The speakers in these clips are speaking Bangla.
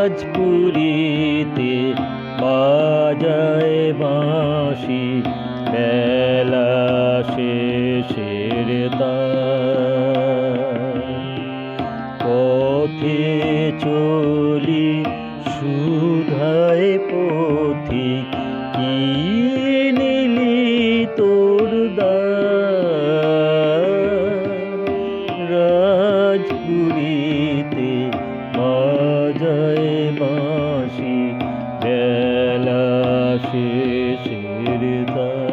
রাজপুরীতে বাজায় বাঁশি বেলা শেষের তার। পথে চলি সুধায় পথিক কি নিলি তোর দ্বার। রাজপুরীতে বাজায় বাঁশি বেলা শেষের তার।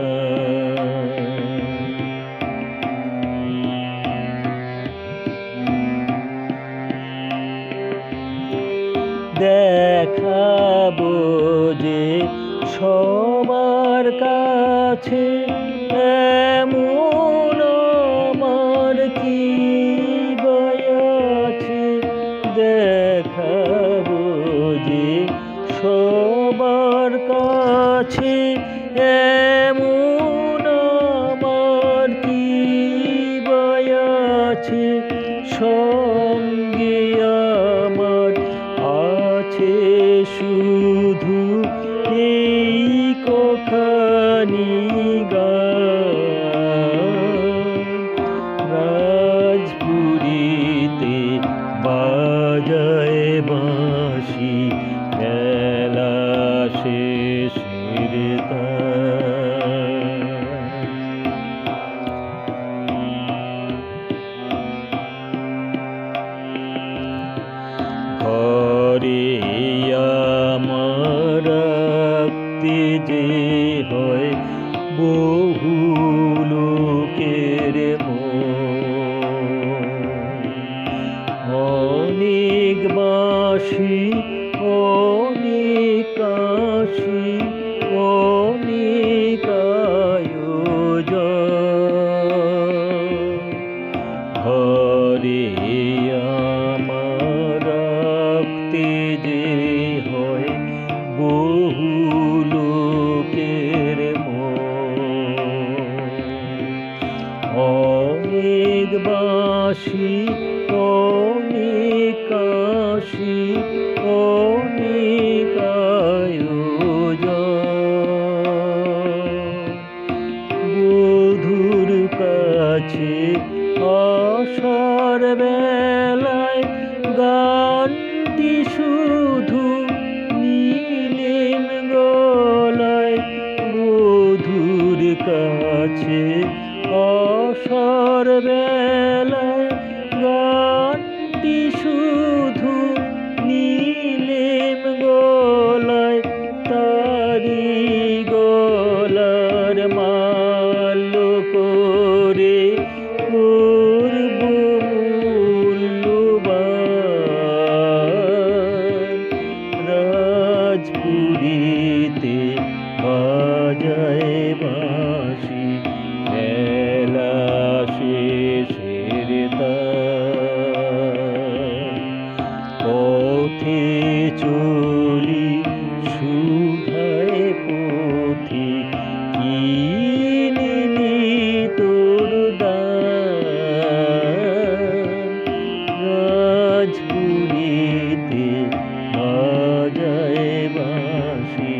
দেখাবো যে সবার কাছে এমন আমার কি আছে। দেখাবো যে সবার কাছে এমন আমার কি আছে। সঙ্গে আমার আছে শুধু এই কখানি গান। রাজপুরীতে বাজায় বাঁশি বেলা শেষের তার। ঘরে আমার রাখতে যে হয় বহু লোকের মন। অনেক বাঁশি অনেক কাশি অনেক আয়োজন। ঘরে আমার রাখতে যে হয় বহু লোকের মন। অনেক বাঁশি অনেক কাশি অনেক আয়োজন। বধূর কাছে আসার বেলায় গানটি শুধু নীলেম গলায়। বধূর কাছে আসার বেলায় গানটি শুধু নীলেম গলায়। তারি গলার মাল্য করে করব মূল্যবান। রাজপুরীতে বাজায় বাঁশি বেলা শেষের তার। পথে চলি সুধায় পথিক কি নিলি তোর দান। রাজপুরীতে বাজায় বাঁশি